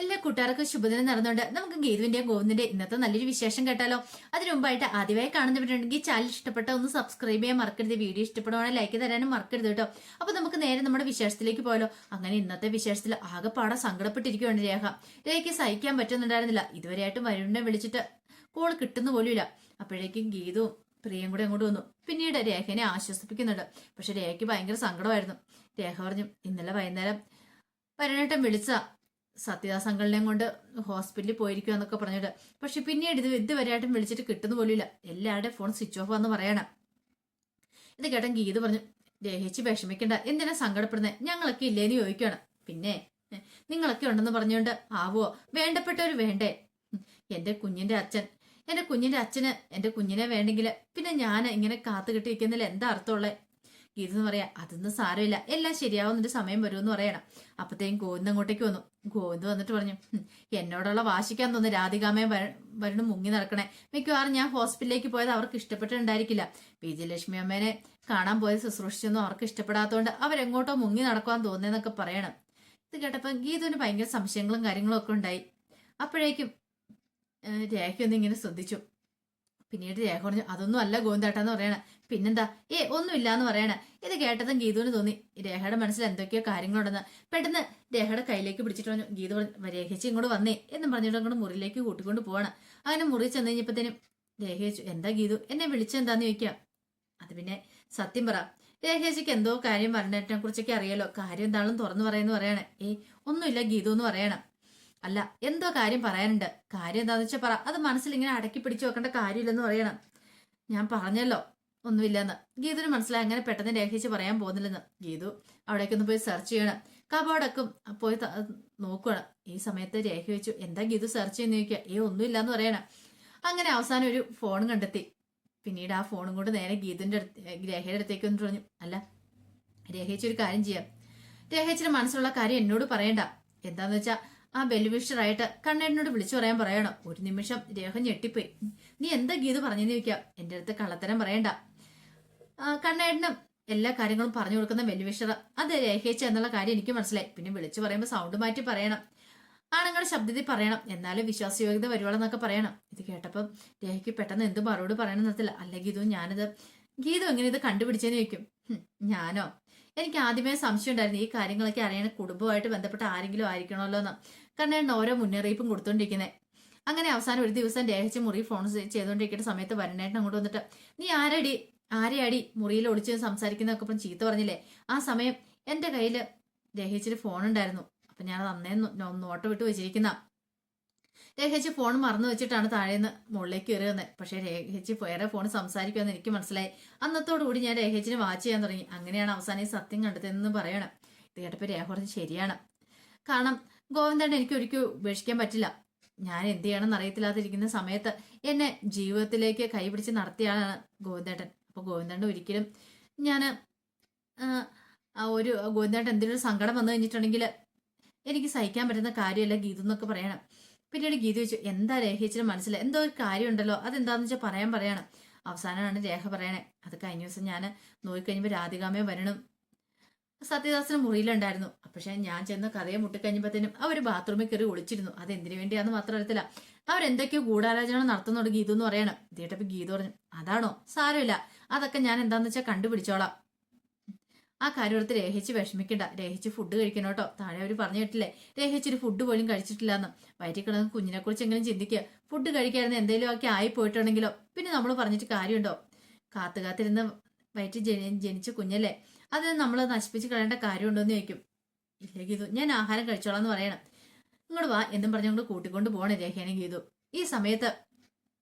എല്ലാ കൂട്ടുകാർക്കും ശുഭദിനം നടന്നുകൊണ്ട് നമുക്ക് ഗീതുവിന്റെയും ഗോവിന്ദിന്റെ ഇന്നത്തെ നല്ലൊരു വിശേഷം കേട്ടാലോ. അതിനു മുമ്പായിട്ട് ആദ്യമായി കാണുന്നവരുണ്ടെങ്കിൽ ചാനൽ ഇഷ്ടപ്പെട്ട ഒന്ന് സബ്സ്ക്രൈബ് ചെയ്യാൻ മറക്കരുത്. വീഡിയോ ഇഷ്ടപ്പെടുവാണെങ്കിൽ ലൈക്ക് തരാനും മറക്കരുത് കേട്ടോ. അപ്പൊ നമുക്ക് നേരെ നമ്മുടെ വിശേഷത്തിലേക്ക് പോയാലോ. അങ്ങനെ ഇന്നത്തെ വിശേഷത്തിൽ ആകെപ്പാടെ സങ്കടപ്പെട്ടിരിക്കുകയാണ് രേഖയ്ക്ക് സഹിക്കാൻ പറ്റുന്നുണ്ടായിരുന്നില്ല. ഇതുവരെയായിട്ടും വരുണിനെ വിളിച്ചിട്ട് കോൾ കിട്ടുന്ന പോലുമില്ല. അപ്പോഴേക്കും ഗീതുവും പ്രിയം കൂടെ അങ്ങോട്ട് വന്നു. പിന്നീട് രേഖനെ ആശ്വസിപ്പിക്കുന്നുണ്ട്. പക്ഷെ രേഖയ്ക്ക് ഭയങ്കര സങ്കടമായിരുന്നു. രേഖ പറഞ്ഞു, ഇന്നലെ വൈകുന്നേരം വരുണേട്ടൻ വിളിച്ച സത്യദാസ് അങ്കിളിനെയും കൊണ്ട് ഹോസ്പിറ്റലിൽ പോയിരിക്കുക എന്നൊക്കെ പറഞ്ഞിട്ട്, പക്ഷെ പിന്നീട് ഇതുവരെയായിട്ടും വിളിച്ചിട്ട് കിട്ടുന്ന പോലുമില്ല. എല്ലാവരുടെയും ഫോൺ സ്വിച്ച് ഓഫ് ആണെന്ന് പറയണം. ഇത് കേട്ടൻ ഗീത് പറഞ്ഞു, രേഖിച്ച് വിഷമിക്കണ്ട, എന്തിനാ സങ്കടപ്പെടുന്നത്, ഞങ്ങളൊക്കെ ഇല്ലേന്ന് ചോദിക്കണം. പിന്നെ നിങ്ങളൊക്കെ ഉണ്ടെന്ന് പറഞ്ഞുകൊണ്ട് ആവോ, വേണ്ടപ്പെട്ടവർ വേണ്ടേ? എന്റെ കുഞ്ഞിന്റെ അച്ഛന് എന്റെ കുഞ്ഞിനെ വേണ്ടെങ്കിൽ പിന്നെ ഞാൻ ഇങ്ങനെ കാത്തുകെട്ടി വെക്കുന്നില്ല എന്താ അർത്ഥമുള്ളേ? ഗീതെന്ന് പറയാ, അതൊന്നും സാരമില്ല, എല്ലാം ശരിയാവുന്നൊരു സമയം വരുമെന്ന് പറയണം. അപ്പത്തേക്കും ഗോവിന്ദ് അങ്ങോട്ടേക്ക് വന്നു. ഗോവിന്ദ് വന്നിട്ട് പറഞ്ഞു, എന്നോടുള്ള വാശിക്കാൻ തോന്നുന്നു രാധികാമയെ വരണ മുങ്ങി നടക്കണേ. മിക്കവാറും ഞാൻ ഹോസ്പിറ്റലിലേക്ക് പോയത് അവർക്ക് ഇഷ്ടപ്പെട്ടിട്ടുണ്ടായിരിക്കില്ല. വിജയലക്ഷ്മി അമ്മേനെ കാണാൻ പോയത് ശുശ്രൂഷിച്ചൊന്നും അവർക്ക് ഇഷ്ടപ്പെടാത്തതുകൊണ്ട് അവരെങ്ങോട്ടോ മുങ്ങി നടക്കുവാൻ തോന്നിയെന്നൊക്കെ പറയണം. ഇത് കേട്ടപ്പോ ഗീതുവിന് ഭയങ്കര സംശയങ്ങളും കാര്യങ്ങളും ഒക്കെ ഉണ്ടായി. അപ്പോഴേക്കും രേഖയൊന്നും ഇങ്ങനെ ശ്രദ്ധിച്ചു. പിന്നീട് രേഖ പറഞ്ഞു, അതൊന്നും അല്ല ഗോവിന്ദേട്ടാന്ന് പറയണ. പിന്നെന്താ, ഒന്നുമില്ല എന്ന് പറയണ. ഇത് കേട്ടതും ഗീതുവിന് തോന്നി രേഖയുടെ മനസ്സിൽ എന്തൊക്കെയോ കാര്യങ്ങളുണ്ടെന്ന്. പെട്ടെന്ന് രേഖയുടെ കയ്യിലേക്ക് പിടിച്ചിട്ട് പറഞ്ഞു, ഗീതു പറഞ്ഞു, രേഖച്ചി ഇങ്ങോട്ട് വന്നേ എന്നും പറഞ്ഞിട്ട് അങ്ങോട്ട് മുറിയിലേക്ക് കൂട്ടിക്കൊണ്ട് പോവാണ്. അങ്ങനെ മുറി ചെന്ന് കഴിഞ്ഞപ്പോഴത്തേനും രേഖ ചോദിച്ചു, എന്താ ഗീതു എന്നെ വിളിച്ചെന്താന്ന് ചോദിക്കാം. അത് പിന്നെ സത്യം പറ, രേഖേച്ചിക്ക് എന്തോ കാര്യം പറഞ്ഞതിനെ കുറിച്ചൊക്കെ അറിയാലോ, കാര്യം എന്താണെന്ന് തുറന്നു പറയുന്നു പറയണേ. ഒന്നുമില്ല ഗീതു എന്ന് പറയണം. അല്ല, എന്തോ കാര്യം പറയാനുണ്ട്, കാര്യം എന്താന്ന് വെച്ചാൽ പറ, അത് മനസ്സിൽ ഇങ്ങനെ അടക്കി പിടിച്ചു വെക്കേണ്ട കാര്യമില്ലെന്ന് പറയണം. ഞാൻ പറഞ്ഞല്ലോ ഒന്നുമില്ലെന്ന്. ഗീതുവിന് മനസ്സിലായി അങ്ങനെ പെട്ടെന്ന് രേഖിച്ച് പറയാൻ പോകുന്നില്ലെന്ന്. ഗീതു അവിടേക്കൊന്ന് പോയി സെർച്ച് ചെയ്യണം. കബോർഡൊക്കെ പോയി നോക്കുകയാണ്. ഈ സമയത്ത് രേഖ വെച്ചു, എന്താ ഗീതു സെർച്ച് ചെയ്യുന്ന ചോദിക്കുക. ഒന്നുമില്ലാന്ന് പറയണം. അങ്ങനെ അവസാനം ഒരു ഫോൺ കണ്ടെത്തി. പിന്നീട് ആ ഫോണും കൊണ്ട് നേരെ ഗീതുവിന്റെ രേഖയുടെ അടുത്തേക്ക് വന്നിട്ട് പറഞ്ഞു, അല്ല രേഖിച്ച് ഒരു കാര്യം ചെയ്യാം, രേഖിച്ചിന്റെ മനസ്സിലുള്ള കാര്യം എന്നോട് പറയണ്ട. എന്താന്ന് വെച്ചാ ആ ബെൽവിഷറായിട്ട് കണ്ണേട്ടനോട് വിളിച്ചു പറയാൻ പറയണം. ഒരു നിമിഷം രേഖ ഞെട്ടിപ്പോയി. നീ എന്താ ഗീതു പറഞ്ഞെന്ന് ചോദിക്കാം. എന്റെ അടുത്ത് കള്ളത്തരം പറയണ്ട. കണ്ണേട്ടനും എല്ലാ കാര്യങ്ങളും പറഞ്ഞു കൊടുക്കുന്ന വെല്ലുവിഷർ അത് രേഖയിച്ച എന്നുള്ള കാര്യം എനിക്ക് മനസ്സിലായി. പിന്നെ വിളിച്ചു പറയുമ്പോൾ സൗണ്ട് മാറ്റി പറയണം, ആണുങ്ങളുടെ ശബ്ദത്തിൽ പറയണം, എന്നാലും വിശ്വാസയോഗ്യത വരുവോളെന്നൊക്കെ പറയണം. ഇത് കേട്ടപ്പം രേഖയ്ക്ക് പെട്ടെന്ന് എന്ത് മറുപടി പറയണം നിർത്തില്ല. അല്ല ഗീതു എങ്ങനെ ഇത് കണ്ടുപിടിച്ചെന്ന് ചോദിക്കും. ഞാനോ, എനിക്ക് ആദ്യമേ സംശയം ഉണ്ടായിരുന്നു ഈ കാര്യങ്ങളൊക്കെ അറിയണ കുടുംബമായിട്ട് ബന്ധപ്പെട്ട ആരെങ്കിലും ആയിരിക്കണമല്ലോ എന്ന്. കണ്ണേട്ടൻ ഓരോ മുന്നറിയിപ്പും കൊടുത്തോണ്ടിരിക്കുന്നത്. അങ്ങനെ അവസാനം ഒരു ദിവസം രേഖച്ച് മുറി ഫോൺ ചെയ്തുകൊണ്ടിരിക്കുന്ന സമയത്ത് വരുണേട്ടൻ അങ്ങോട്ട് വന്നിട്ട്, നീ ആരെയാടി മുറിയിൽ ഒളിച്ച് സംസാരിക്കുന്നതൊക്കെ ഇപ്പം ചീത്ത പറഞ്ഞില്ലേ? ആ സമയം എന്റെ കയ്യിൽ രേഖച്ചിട്ട് ഫോൺ ഉണ്ടായിരുന്നു. അപ്പൊ ഞാൻ അന്നേ നോട്ട് വിട്ട് വെച്ചിരിക്കുന്ന. രേഖച്ചി ഫോൺ മറന്നു വെച്ചിട്ടാണ് താഴേന്ന് മുകളിലേക്ക് കയറി വന്നത്. പക്ഷെ രേഖച്ചി വേറെ ഫോൺ സംസാരിക്കുമെന്ന് എനിക്ക് മനസ്സിലായി. അന്നത്തോടുകൂടി ഞാൻ രേഖച്ചിനെ വാച്ച് ചെയ്യാൻ തുടങ്ങി. അങ്ങനെയാണ് അവസാനം ഈ സത്യം കണ്ടെത്തുന്നതെന്ന് പറയണം. ഇത് കേട്ടപ്പോൾ രേഖ പറഞ്ഞ് ശരിയാണ്. കാരണം ഗോവിന്ദേട്ടൻ എനിക്ക് ഒരിക്കലും ഉപേക്ഷിക്കാൻ പറ്റില്ല. ഞാൻ എന്ത് ചെയ്യണമെന്ന് അറിയത്തില്ലാതിരിക്കുന്ന സമയത്ത് എന്നെ ജീവിതത്തിലേക്ക് കൈപിടിച്ച് നടത്തിയാണ് ഗോവിന്ദേട്ടൻ. അപ്പൊ ഗോവിന്ദേട്ടൻ ഒരിക്കലും ഞാൻ ഗോവിന്ദേട്ടൻ എന്തെങ്കിലും സങ്കടം വന്നു കഴിഞ്ഞിട്ടുണ്ടെങ്കിൽ എനിക്ക് സഹിക്കാൻ പറ്റുന്ന കാര്യമല്ല ഗീതു എന്നൊക്കെ പറയണം. പിന്നീട് ഗീത ചോദിച്ചു, എന്താ രേഖച്ചിന് മനസ്സിലായി, എന്തോ ഒരു കാര്യം ഉണ്ടല്ലോ, അതെന്താന്ന് വെച്ചാൽ പറയണം. അവസാനമാണ് രേഖ പറയണേ, അത് കഴിഞ്ഞ ദിവസം ഞാൻ നോക്കിക്കഴിഞ്ഞപ്പോൾ രാധികാമയെ വരണം സത്യദാസിന് മുറിയിലുണ്ടായിരുന്നു. പക്ഷെ ഞാൻ ചെന്ന് കഥയെ മുട്ടിക്കഴിഞ്ഞപ്പോഴത്തേനും അവർ ബാത്റൂമിൽ കയറി ഒളിച്ചിരുന്നു. അത് എന്തിനു വേണ്ടിയാന്ന് മാത്രം അറിയത്തില്ല. അവരെന്തൊക്കെയോ ഗൂഢാലോചന നടത്തുന്നുണ്ട് ഗീതു എന്ന് പറയണം. ഇതേട്ടപ്പോ ഗീതു പറഞ്ഞു, അതാണോ, സാരമില്ല, അതൊക്കെ ഞാൻ എന്താന്ന് വെച്ചാൽ കണ്ടുപിടിച്ചോളാം. ആ കാര്യത്തിൽ രേഖിച്ച് വിഷമിക്കണ്ട, രേഖിച്ച് ഫുഡ് കഴിക്കണോട്ടോ. താഴെ അവർ പറഞ്ഞു കേട്ടില്ലേ, രേഖിച്ചൊരു ഫുഡ് പോലും കഴിച്ചിട്ടില്ലാന്ന്. വയറ്റിൽ കിടന്ന് കുഞ്ഞിനെ കുറിച്ച് എങ്കിലും ചിന്തിക്കുക. ഫുഡ് കഴിക്കായിരുന്നു എന്തെങ്കിലും ഒക്കെ ആയി പോയിട്ടുണ്ടെങ്കിലോ പിന്നെ നമ്മൾ പറഞ്ഞിട്ട് കാര്യമുണ്ടോ? കാത്തിരുന്ന് വയറ്റിൽ ജനിച്ച കുഞ്ഞല്ലേ, അത് നമ്മൾ നശിപ്പിച്ച് കളയേണ്ട കാര്യമുണ്ടോ എന്ന് ചോദിക്കും. ഇല്ല ഗീതു, ഞാൻ ആഹാരം കഴിച്ചോളാം എന്ന് പറയണം. ഇങ്ങോട്ട് വാ എന്നും പറഞ്ഞുകൊണ്ട് കൂട്ടിക്കൊണ്ട് പോകണേ രേഖേനെ ഗീതു. ഈ സമയത്ത്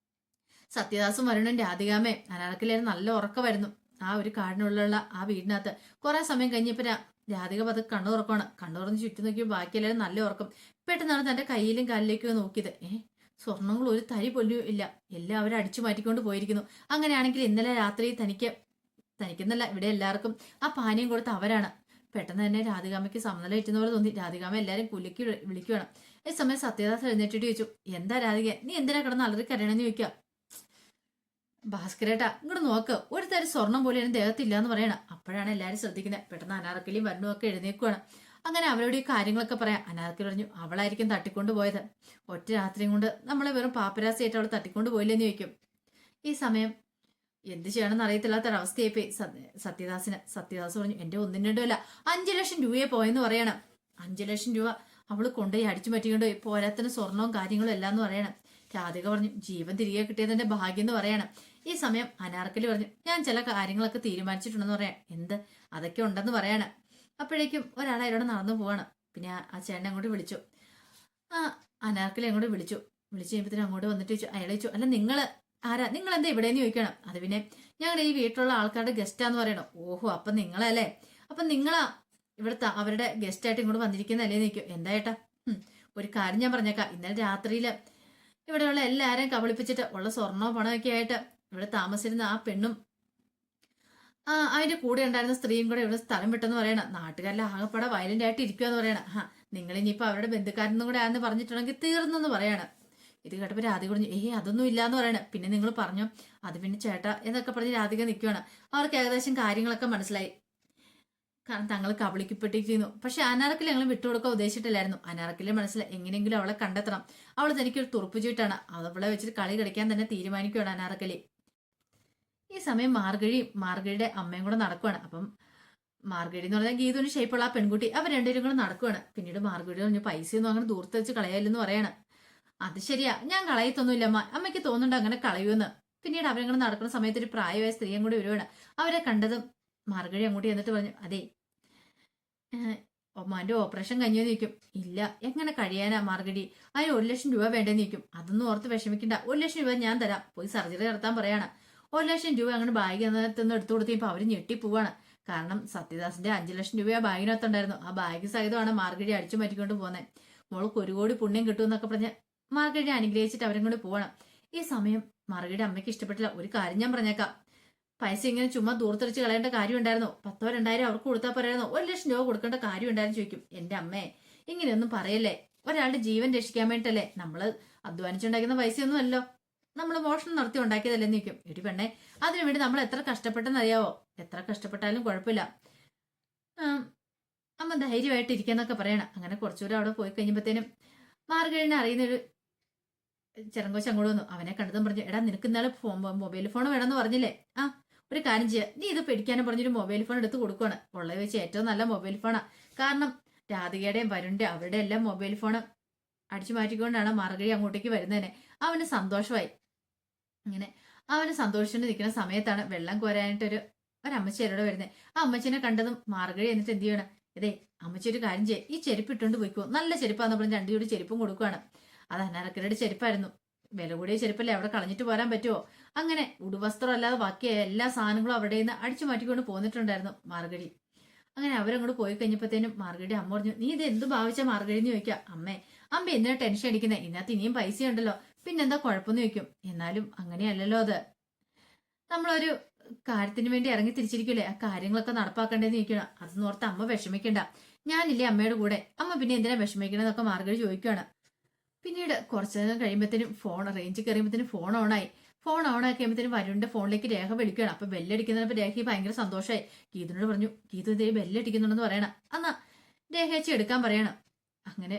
സത്യദാസും വരുണും രാധികാമേ അനാർക്കിലായിരുന്നു. നല്ല ഉറക്കമായിരുന്നു. ആ ഒരു കാടിനുള്ളിലുള്ള ആ വീടിനകത്ത് കുറെ സമയം കഴിഞ്ഞപ്പോ രാധിക പതുക്കെ കണ്ണു തുറക്കണം. കണ്ണു തുറന്ന് ചുറ്റും നോക്കിയപ്പോൾ ബാക്കിയെല്ലാവരും നല്ല ഉറക്കം. പെട്ടെന്നാണ് തന്റെ കയ്യിലും കാലിലേക്കും നോക്കിയത്. സ്വർണ്ണങ്ങൾ ഒരു തരി പോലും ഇല്ല, എല്ലാം അവർ അടിച്ചു മാറ്റിക്കൊണ്ട് പോയിരിക്കുന്നു. അങ്ങനെയാണെങ്കിൽ ഇന്നലെ രാത്രി തനിക്കെന്നല്ല ഇവിടെ എല്ലാവർക്കും ആ പാനീയം കൊടുത്ത അവരാണ്. പെട്ടെന്ന് തന്നെ രാധികാമയ്ക്ക് സമനില ഏറ്റുന്ന പോലെ തോന്നി. രാധികാമ എല്ലാരും കുലുക്കി വിളിക്കുകയാണ്. ഈ സമയം സത്യദാസ് എഴുന്നേറ്റിട്ട് ചോദിച്ചു, എന്താ രാധിക, നീ എന്തിനാ കിടന്ന് അലറിക്കരയണമെന്ന് ചോദിക്കാം. ഭാസ്കരേട്ടാ ഇങ്ങോട്ട് നോക്ക്, ഒരു തരം സ്വർണം പോലെ ദേഹത്തില്ല എന്ന് പറയണം. അപ്പോഴാണ് എല്ലാരും ശ്രദ്ധിക്കുന്നത്. പെട്ടെന്ന് അനാർക്കലിയും വരണും ഒക്കെ എഴുന്നേക്കുവാണ്. അങ്ങനെ അവരോട് ഈ കാര്യങ്ങളൊക്കെ പറയാം. അനാർക്കലി പറഞ്ഞു അവളായിരിക്കും തട്ടിക്കൊണ്ട് പോയത്, ഒറ്റ രാത്രിയും കൊണ്ട് നമ്മളെ വെറും പാപ്പരാസിയായിട്ട് അവൾ തട്ടിക്കൊണ്ട് പോയില്ലെന്ന് ചോദിക്കും. ഈ സമയം എന്ത് ചെയ്യണമെന്ന് അറിയത്തില്ലാത്തൊരവസ്ഥയായിപ്പോയി സത്യദാസ് പറഞ്ഞു എന്റെ ഒന്നും രണ്ടും അല്ല 5 ലക്ഷം രൂപയെ പോയെന്ന് പറയണം. 5 ലക്ഷം രൂപ അവള് കൊണ്ടുപോയി അടിച്ചു പറ്റിക്കൊണ്ട് പോരാത്തിന് സ്വർണവും കാര്യങ്ങളും എല്ലാം എന്ന് പറയണം. രാധിക പറഞ്ഞു ജീവൻ തിരികെ കിട്ടിയതിന്റെ ഭാഗ്യം എന്ന് പറയണം. ഈ സമയം അനാർക്കലി പറഞ്ഞു ഞാൻ ചില കാര്യങ്ങളൊക്കെ തീരുമാനിച്ചിട്ടുണ്ടെന്ന് പറയാം. എന്ത് അതൊക്കെ ഉണ്ടെന്ന് പറയണം. അപ്പോഴേക്കും ഒരാൾ അയാളോട് നടന്നു പോവാണ്. പിന്നെ ആ ചേട്ടനെ അങ്ങോട്ട് വിളിച്ചു. ആ അനാർക്കലി അങ്ങോട്ട് വിളിച്ചു കഴിയുമ്പോഴത്തേനും അങ്ങോട്ട് വന്നിട്ട് ചോദിച്ചു. അയാൾ ചോദിച്ചു അല്ല നിങ്ങൾ ആരാ, നിങ്ങൾ എന്താ ഇവിടെയെന്ന് ചോദിക്കണം. അത് പിന്നെ ഞങ്ങളുടെ ഈ വീട്ടിലുള്ള ആൾക്കാരുടെ ഗസ്റ്റാന്ന് പറയണം. ഓഹോ അപ്പൊ നിങ്ങളല്ലേ, അപ്പൊ നിങ്ങളാ ഇവിടുത്തെ അവരുടെ ഗസ്റ്റായിട്ട് ഇങ്ങോട്ട് വന്നിരിക്കുന്നല്ലേ നിൽക്കും. എന്താ ഏട്ടാ ഒരു കാര്യം ഞാൻ പറഞ്ഞേക്കാം. ഇന്നലെ രാത്രിയിൽ ഇവിടെയുള്ള എല്ലാരെയും കബളിപ്പിച്ചിട്ട് ഉള്ള സ്വർണവും പണമൊക്കെ ആയിട്ട് ഇവിടെ താമസിച്ചിരുന്ന ആ പെണ്ണും അതിന്റെ കൂടെ ഉണ്ടായിരുന്ന സ്ത്രീയും കൂടെ ഇവിടെ സ്ഥലം വിട്ടെന്ന് പറയണം. നാട്ടുകാരെല്ലാം ആകെപ്പാടെ വയലന്റ് ആയിട്ട് ഇരിക്കുവാന്ന് പറയണം. നിങ്ങൾ ഇനിയിപ്പോ അവരുടെ ബന്ധുക്കാരനും കൂടെ ആണെന്ന് പറഞ്ഞിട്ടുണ്ടെങ്കിൽ തീർന്നെന്ന് പറയണം. ഇത് കേട്ടപ്പോ രാധിക പറഞ്ഞു അതൊന്നും ഇല്ലാന്ന് പറയണം. പിന്നെ നിങ്ങൾ പറഞ്ഞു അത് പിന്നെ ചേട്ടാ എന്നൊക്കെ പറഞ്ഞ് രാധിക നിൽക്കുവാണ്. അവർക്ക് ഏകദേശം കാര്യങ്ങളൊക്കെ മനസ്സിലായി. കാരണം തങ്ങൾ കബളിക്കപ്പെട്ടിരിക്കുന്നു. പക്ഷെ അനാർക്കലി ഞങ്ങൾ വിട്ടുകൊടുക്കാൻ ഉദ്ദേശിച്ചിട്ടില്ലായിരുന്നു. അനാർക്കലി മനസ്സിലായി എങ്ങനെയെങ്കിലും അവളെ കണ്ടെത്തണം. അവൾ തനിക്കൊരു തുറപ്പ് ചീട്ടാണ്. അവളെ വെച്ചിട്ട് കളി കളിക്കാൻ തന്നെ തീരുമാനിക്കുകയാണ് അനാർക്കലി. ഈ സമയം മാർഗഴിയുടെ അമ്മയും കൂടെ നടക്കുവാണ്. അപ്പം മാർഗഴി എന്ന് പറഞ്ഞാൽ ഗീതുവിന് ഷേപ്പുള്ള ആ പെൺകുട്ടി അവർ രണ്ടുപേരും കൂടെ നടക്കുവാണ്. പിന്നീട് മാർഗഴി പറഞ്ഞു പൈസയൊന്നും അങ്ങനെ ദൂരത്ത് വെച്ച് കളയാലെന്ന് പറയാണ്. അത് ശരിയാ, ഞാൻ കളയത്തൊന്നുമില്ല അമ്മ, അമ്മയ്ക്ക് തോന്നുന്നുണ്ട് അങ്ങനെ കളയുമെന്ന്. പിന്നീട് അവരങ്ങനെ നടക്കുന്ന സമയത്ത് ഒരു പ്രായമായ സ്ത്രീയും കൂടി വരുവാണ്. അവരെ കണ്ടതും മാർഗഴി അങ്ങോട്ട് എന്നിട്ട് പറഞ്ഞു അതെ ഒമ്മാന്റെ ഓപ്പറേഷൻ കഴിഞ്ഞെന്ന് ചോദിക്കും. ഇല്ല എങ്ങനെ കഴിയാനാ മാർഗഴി, അതിന് 1 ലക്ഷം രൂപ വേണ്ടെന്ന് ചോദിക്കും. അതൊന്നും ഓർത്ത് വിഷമിക്കണ്ട, 1 ലക്ഷം രൂപ ഞാൻ തരാം, പോയി സർജറി നടത്താൻ പറയാണ്. 1 ലക്ഷം രൂപ അങ്ങനെ ബാഗിനകത്തുനിന്ന് എടുത്തു കൊടുത്തപ്പോൾ അവര് ഞെട്ടിപ്പോവാണ്. കാരണം സത്യദാസിന്റെ 5 ലക്ഷം രൂപ ആ ബാഗിനകത്തുണ്ടായിരുന്നു. ആ ബാഗ് സഹിതമാണ് മാർഗഴി അടിച്ചു മാറ്റിക്കൊണ്ട് പോകുന്നത്. മോൾക്ക് 1 കോടി പുണ്യം കിട്ടുമെന്നൊക്കെ പറഞ്ഞ് മാർഗഴി അനുഗ്രഹിച്ചിട്ട് അവരും കൂടി പോകണം. ഈ സമയം മാർഗഴിയുടെ അമ്മയ്ക്ക് ഇഷ്ടപ്പെട്ടില്ല. ഒരു കാര്യം ഞാൻ പറഞ്ഞേക്കാം, പൈസ ഇങ്ങനെ ചുമ്മാ ദൂരത്തടിച്ച് കളയേണ്ട കാര്യം ഉണ്ടായിരുന്നോ? 10,000 2,000 അവർക്ക് കൊടുത്താൽ പറയായിരുന്നോ? 1 ലക്ഷം രൂപ കൊടുക്കേണ്ട കാര്യം ഉണ്ടായിരുന്നു ചോദിക്കും. എന്റെ അമ്മേ ഇങ്ങനെയൊന്നും പറയല്ലേ, ഒരാളുടെ ജീവൻ രക്ഷിക്കാൻ വേണ്ടിട്ടല്ലേ, നമ്മള് അധ്വാനിച്ചുണ്ടാക്കുന്ന പൈസയൊന്നും അല്ലോ, നമ്മൾ മോഷണം നടത്തി ഉണ്ടാക്കിയതല്ലെന്ന് ചോദിക്കും. എടി പെണ്ണെ അതിനുവേണ്ടി നമ്മൾ എത്ര കഷ്ടപ്പെട്ടെന്നറിയാവോ? എത്ര കഷ്ടപ്പെട്ടാലും കുഴപ്പമില്ല, അമ്മ ധൈര്യമായിട്ട് ഇരിക്കാന്നൊക്കെ പറയണം. അങ്ങനെ കുറച്ചുകൂടെ അവിടെ പോയി കഴിഞ്ഞപ്പോഴത്തേനും മാർഗഴിനെ അറിയുന്നൊരു ചെറങ്കോശം അങ്ങോട്ട് വന്നു. അവനെ കണ്ടതും പറഞ്ഞു എടാ നിനക്ക് ഇന്നാളെ മൊബൈൽ ഫോൺ വേണമെന്ന് പറഞ്ഞില്ലേ, ഒരു കാര്യം ചെയ്യാം, നീ ഇത് പിടിക്കാനും പറഞ്ഞൊരു മൊബൈൽ ഫോൺ എടുത്ത് കൊടുക്കുവാണ്. ഉള്ളത് വെച്ച് ഏറ്റവും നല്ല മൊബൈൽ ഫോണാ. കാരണം രാധികയുടെയും വരുണിന്റെ അവരുടെ എല്ലാം മൊബൈൽ ഫോൺ അടിച്ചു മാറ്റിക്കൊണ്ടാണ് മാർഗഴി അങ്ങോട്ടേക്ക് വരുന്നതിന്. അവന് സന്തോഷമായി. അങ്ങനെ അവന് സന്തോഷിച്ചുകൊണ്ട് നിൽക്കുന്ന സമയത്താണ് വെള്ളം കോരാനായിട്ടൊരു ഒരമ്മച്ചേരോട് വരുന്നത്. ആ അമ്മച്ചീനെ കണ്ടതും മാർഗഴി എന്നിട്ട് എന്ത് ചെയ്യണം, ഇതേ അമ്മച്ചി ഒരു കാര്യം ചെയ്യേ, ഈ ചെരുപ്പ് ഇട്ടുകൊണ്ട് പോയിക്കോ, നല്ല ചെരുപ്പാന്ന് പറഞ്ഞ് 2 ജോഡി ചെരുപ്പും കൊടുക്കുവാണ്. അത് അനാർക്കലിയുടെ ചെരുപ്പായിരുന്നു. വില കൂടിയ ചെരുപ്പല്ലേ, അവിടെ കളഞ്ഞിട്ട് പോരാൻ പറ്റുമോ? അങ്ങനെ ഉടുവസ്ത്രം അല്ലാതെ ബാക്കി എല്ലാ സാധനങ്ങളും അവിടെ നിന്ന് അടിച്ചു മാറ്റിക്കൊണ്ട് പോന്നിട്ടുണ്ടായിരുന്നു മാർഗഴി. അങ്ങനെ അവരങ്ങോട്ട് പോയി കഴിഞ്ഞപ്പോഴത്തേനും മാർഗഴിയുടെ അമ്മ പറഞ്ഞു നീ ഇത് എന്ത് ഭാവിച്ച മാർഗഴി എന്ന് ചോദിക്കാം. അമ്മ എന്തിനാ ടെൻഷൻ അടിക്കുന്നത്, ഇതിനകത്ത് ഇനിയും പൈസ ഉണ്ടല്ലോ, പിന്നെന്താ കുഴപ്പമെന്ന് ചോദിക്കും. എന്നാലും അങ്ങനെയല്ലല്ലോ, അത് നമ്മളൊരു കാര്യത്തിന് വേണ്ടി ഇറങ്ങി തിരിച്ചിരിക്കില്ലേ, ആ കാര്യങ്ങളൊക്കെ നടപ്പാക്കണ്ടേന്ന് ചോദിക്കണം. അതൊന്നും ഓർത്ത് അമ്മ വിഷമിക്കണ്ട, ഞാനില്ലേ അമ്മയുടെ കൂടെ, അമ്മ പിന്നെ എന്തിനാ വിഷമിക്കണെന്നൊക്കെ മാർഗഴി ചോദിക്കുകയാണ്. പിന്നീട് കുറച്ചു നേരം കഴിയുമ്പോഴത്തേനും റേഞ്ച് കയറിയുമ്പോഴത്തേനും ഫോൺ ഓണായി കഴിയുമ്പോഴത്തേനും വരുണിന്റെ ഫോണിലേക്ക് രേഖ വിളിക്കുകയാണ്. അപ്പൊ ബെല്ലടിക്കുന്നതിനപ്പോ രേഖ ഭയങ്കര സന്തോഷമായി. ഗീതുനോട് പറഞ്ഞു ഗീതു ഇതേ ബെല്ലടിക്കുന്നുണ്ടെന്ന് പറയണം. എന്നാ രേഖ വെച്ച് എടുക്കാൻ പറയണം. അങ്ങനെ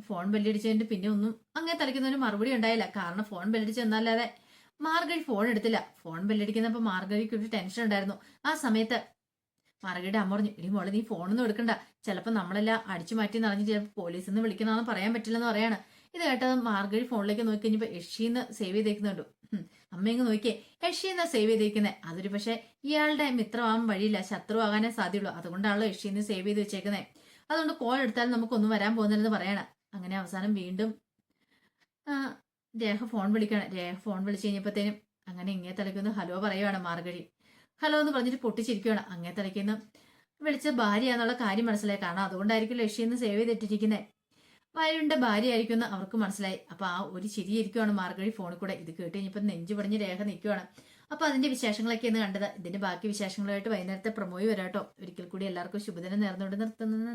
ഫോൺ ബെല്ലടിച്ചതിന്റെ പിന്നെ ഒന്നും അങ്ങനെ തലയ്ക്കുന്നതിന് മറുപടി ഉണ്ടായില്ല. കാരണം ഫോൺ ബെല്ലടിച്ച് എന്നല്ലാതെ മാർഗഴി ഫോൺ എടുത്തില്ല. ഫോൺ ബെല്ലടിക്കുന്നപ്പോ മാർഗഴിക്ക് ഒരു ടെൻഷൻ ഉണ്ടായിരുന്നു. ആ സമയത്ത് മാർഗഴിയുടെ അമ്മ പറഞ്ഞു ഇനി മോളെ നീ ഫോണൊന്നും എടുക്കണ്ട, ചിലപ്പോൾ നമ്മളെല്ലാം അടിച്ചു മാറ്റി നിറഞ്ഞ് ചിലപ്പോൾ പോലീസിൽ നിന്ന് വിളിക്കുന്നതാണെന്ന് പറയാൻ പറ്റില്ലെന്ന് പറയാണ്. ഇത് കേട്ടത് മാർഗഴി ഫോണിലേക്ക് നോക്കി കഴിഞ്ഞപ്പോ യഷീന്ന് സേവ് ചെയ്തേക്കുന്നുണ്ട്. അമ്മ ഇങ്ങ് നോക്കിയേ, യഷീന്ന് സേവ് ചെയ്തേക്കുന്നത്. അതൊരു പക്ഷെ ഇയാളുടെ മിത്രമാവാൻ വഴിയില്ല, ശത്രു ആകാനേ സാധ്യതയുള്ളൂ. അതുകൊണ്ടാണല്ലോ യഷീന്ന് സേവ് ചെയ്ത് വെച്ചേക്കുന്നത്. അതുകൊണ്ട് കോൾ എടുത്താലും നമുക്കൊന്നും വരാൻ പോകുന്നില്ലെന്ന് പറയണം. അങ്ങനെ അവസാനം വീണ്ടും രേഖ ഫോൺ വിളിക്കണം. രേഖ ഫോൺ വിളിച്ചു കഴിഞ്ഞപ്പോഴത്തേനും അങ്ങനെ ഇങ്ങേ തലയ്ക്കൊന്ന് ഹലോ പറയുവാണ് മാർഗഴി. ഹലോ എന്ന് പറഞ്ഞിട്ട് പൊട്ടിച്ചിരിക്കുകയാണ്. അങ്ങേ തലയ്ക്കൊന്ന് വിളിച്ച ഭാര്യയാന്നുള്ള കാര്യം മനസ്സിലായി. കാരണം അതുകൊണ്ടായിരിക്കും ലക്ഷ്യന്ന് സേവ് ചെയ്തിട്ടിരിക്കുന്നത്. വരുണിന്റെ ഭാര്യ ആയിരിക്കും എന്ന് അവർക്ക് മനസ്സിലായി. അപ്പൊ ആ ഒരു ചിരിയിരിക്കുവാണ് മാർഗഴി ഫോണിൽ കൂടെ. ഇത് കേട്ട് കഴിഞ്ഞപ്പോൾ നെഞ്ചു പടിഞ്ഞ് രേഖ നിൽക്കുവാണ്. അപ്പൊ അതിന്റെ വിശേഷങ്ങളൊക്കെയാണ് കണ്ടത്. ഇതിന്റെ ബാക്കി വിശേഷങ്ങളുമായിട്ട് വൈകുന്നേരത്തെ പ്രമോയി വരാട്ടോ. ഒരിക്കൽ കൂടി എല്ലാവർക്കും ശുഭദിനം നേർന്നുകൊണ്ട് നിർത്തുന്നു.